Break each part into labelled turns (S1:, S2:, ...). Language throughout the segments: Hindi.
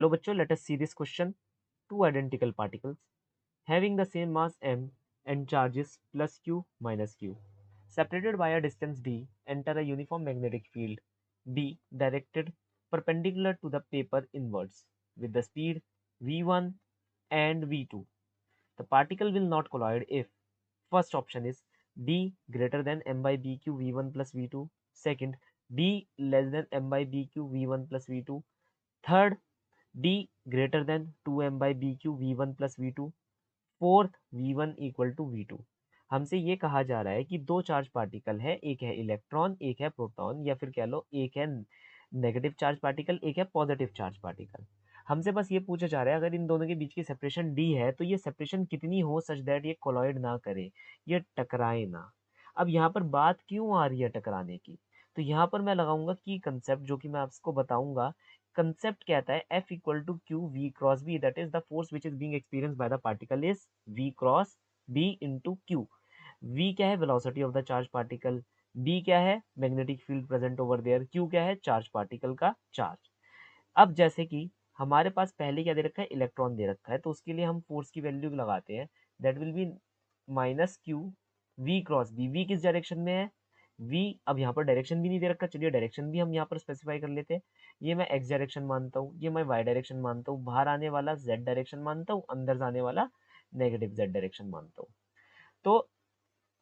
S1: लो बच्चों, let us see this question. Two identical particles having the same mass m and charges plus q minus q, separated by a distance d, enter a uniform magnetic field B directed perpendicular to the paper inwards with the speed v1 and v2. The particle will not collide if first option is d greater than m by bq v1 plus v2, second d less than m by bq v1 plus v2, third d greater than 2m by bq v1 plus v2, fourth v1 equal to v2. हमसे ये कहा जा रहा है कि दो चार्ज पार्टिकल है, एक है इलेक्ट्रॉन एक है प्रोटॉन, या फिर कह लो एक है नेगेटिव चार्ज पार्टिकल एक है पॉजिटिव चार्ज पार्टिकल. हमसे बस ये पूछा जा रहा है अगर इन दोनों के बीच की सेपरेशन d है तो ये सेपरेशन कितनी हो सच दैट ये कोलॉइड ना करे, ये टकराए ना. अब यहाँ पर बात क्यों आ रही है टकराने की, तो यहाँ पर मैं लगाऊंगा की कंसेप्ट जो कि मैं आपको बताऊंगा. कंसेप्ट कहता है F equal to q v cross b, that is the force which is being experience by the particle is V cross B into q. V क्या है, velocity of the charge particle, B क्या है, magnetic field present over there, Q क्या है, चार्ज पार्टिकल का चार्ज. अब जैसे कि हमारे पास पहले क्या दे रखा है, इलेक्ट्रॉन दे रखा है, तो उसके लिए हम फोर्स की वैल्यू लगाते हैं. That will be minus q v cross b. V किस डायरेक्शन में है, वी. अब यहाँ पर डायरेक्शन भी नहीं दे रखा, चलिए डायरेक्शन भी हम यहाँ पर स्पेसिफाई कर लेते हैं. ये मैं एक्स डायरेक्शन मानता हूँ, ये मैं वाई डायरेक्शन मानता हूँ, बाहर आने वाला जेड डायरेक्शन मानता हूँ, अंदर जाने वाला नेगेटिव जेड डायरेक्शन मानता हूँ. तो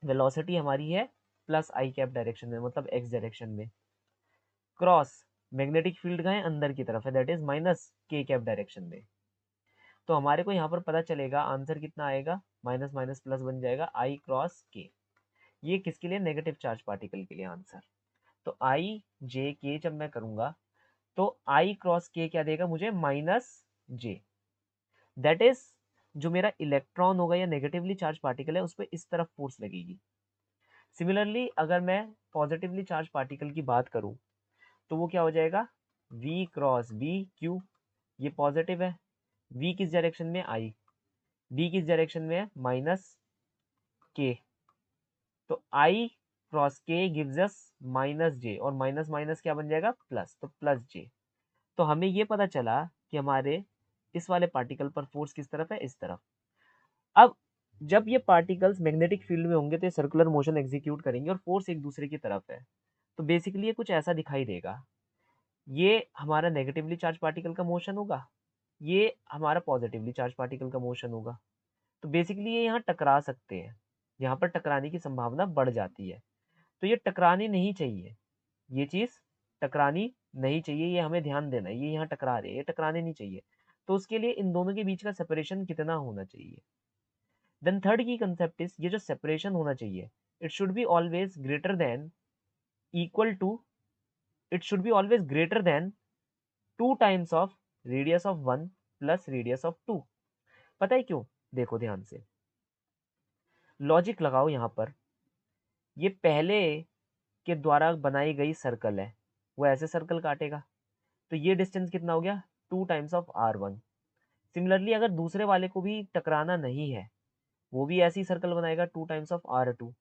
S1: वेलोसिटी हमारी है प्लस आई कैप डायरेक्शन में, मतलब एक्स डायरेक्शन में. क्रॉस मैग्नेटिक फील्ड का है अंदर की तरफ है, दैट इज माइनस के कैप डायरेक्शन में. तो हमारे को यहाँ पर पता चलेगा आंसर कितना आएगा, माइनस माइनस प्लस बन जाएगा आई क्रॉस के. ये किसके लिए, नेगेटिव चार्ज पार्टिकल के लिए आंसर. तो आई जे के जब मैं करूंगा तो आई क्रॉस के क्या देगा मुझे, माइनस जे. दैट इज जो मेरा इलेक्ट्रॉन होगा या नेगेटिवली चार्ज पार्टिकल है उस पर इस तरफ फोर्स लगेगी. सिमिलरली अगर मैं पॉजिटिवली चार्ज पार्टिकल की बात करूं तो वो क्या हो जाएगा, V क्रॉस बी क्यू. ये पॉजिटिव है, V किस डायरेक्शन में, I. B किस डायरेक्शन में है, माइनस के. तो I क्रॉस के गिव्स अस माइनस जे, और माइनस माइनस क्या बन जाएगा, प्लस, तो प्लस जे. तो हमें ये पता चला कि हमारे इस वाले पार्टिकल पर फोर्स किस तरफ है, इस तरफ. अब जब ये पार्टिकल्स मैग्नेटिक फील्ड में होंगे तो ये सर्कुलर मोशन एग्जीक्यूट करेंगे और फोर्स एक दूसरे की तरफ है. तो बेसिकली ये कुछ ऐसा दिखाई देगा. ये हमारा नेगेटिवली चार्ज पार्टिकल का मोशन होगा, ये हमारा पॉजिटिवली चार्ज पार्टिकल का मोशन होगा. तो बेसिकली ये यहाँ टकरा सकते हैं, यहाँ पर टकराने की संभावना बढ़ जाती है. तो ये टकरानी नहीं चाहिए, ये चीज़ टकरानी नहीं चाहिए, ये हमें ध्यान देना है. ये यहाँ टकरा रहे हैं, ये टकराने नहीं चाहिए. तो उसके लिए इन दोनों के बीच का सेपरेशन कितना होना चाहिए. देन थर्ड की कंसेप्ट इज, ये जो सेपरेशन होना चाहिए it should be always greater than, equal to, it should be always greater than 2 times of radius of 1 plus radius of 2. पता है क्यों, देखो ध्यान से, लॉजिक लगाओ यहाँ पर. ये पहले के द्वारा बनाई गई सर्कल है, वो ऐसे सर्कल काटेगा, तो ये डिस्टेंस कितना हो गया, 2 टाइम्स ऑफ r1. सिमिलरली अगर दूसरे वाले को भी टकराना नहीं है, वो भी ऐसी सर्कल बनाएगा 2 टाइम्स ऑफ r2,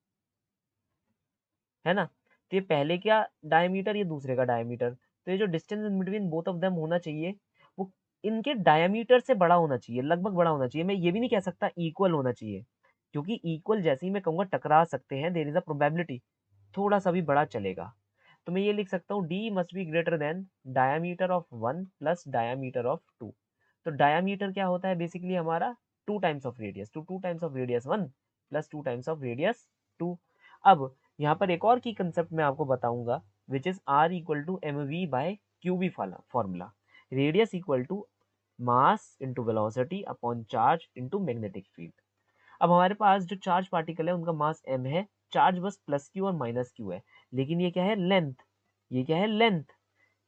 S1: है ना. तो ये पहले क्या डायमीटर, ये दूसरे का डायमीटर, तो ये जो distance in between both of them होना चाहिए वो इनके डायमीटर से बड़ा होना चाहिए, लगभग बड़ा होना चाहिए. मैं ये भी नहीं कह सकता इक्वल होना चाहिए, क्योंकि इक्वल जैसे ही मैं कहूँगा टकरा सकते हैं, देयर इज अ प्रोबेबिलिटी, थोड़ा सा भी बड़ा चलेगा. तो मैं ये लिख सकता हूँ D must be greater than diameter of 1 plus diameter of 2. तो डायमीटर क्या होता है बेसिकली हमारा 2 टाइम्स ऑफ रेडियस, तो 2 times of radius 1 plus 2 times of radius 2. अब यहाँ पर एक और की कंसेप्ट मैं आपको बताऊंगा which is r equal to m v by q b formula. Radius equal to mass into velocity upon charge into magnetic field. अब हमारे पास जो चार्ज पार्टिकल है उनका मास m है, चार्ज बस प्लस क्यू और माइनस क्यू है, लेकिन ये क्या है, लेंथ. ये क्या है, लेंथ.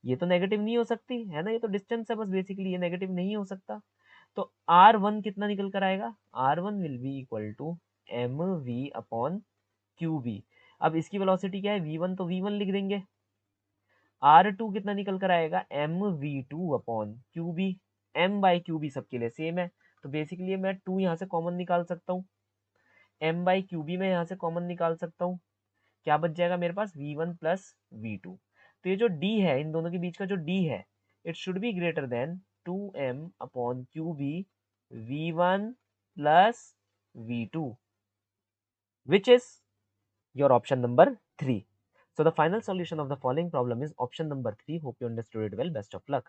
S1: ये तो नेगेटिव नहीं हो सकती है ना, ये तो डिस्टेंस है बस, बेसिकली ये नेगेटिव नहीं हो सकता. तो R1 कितना निकल कर आएगा, R1 will be equal to m v upon q b. अब इसकी वेलोसिटी क्या है, V1, तो V1 लिख देंगे. R2 कितना निकल कर आएगा, m v two upon q b. M by q b सबके लिए सेम है, तो बेसिकली मैं 2 यहाँ से कॉमन निकाल सकता हूँ, एम बाई क्यू बी में यहाँ से कॉमन निकाल सकता हूँ. क्या बच जाएगा मेरे पास, V1 प्लस V2. तो ये जो D है, इन दोनों के बीच का जो D है, it should be greater than 2m upon q be v1 plus v2, which is your option number 3. So the final solution of the following problem is option number 3. Hope you understood it well. Best of luck.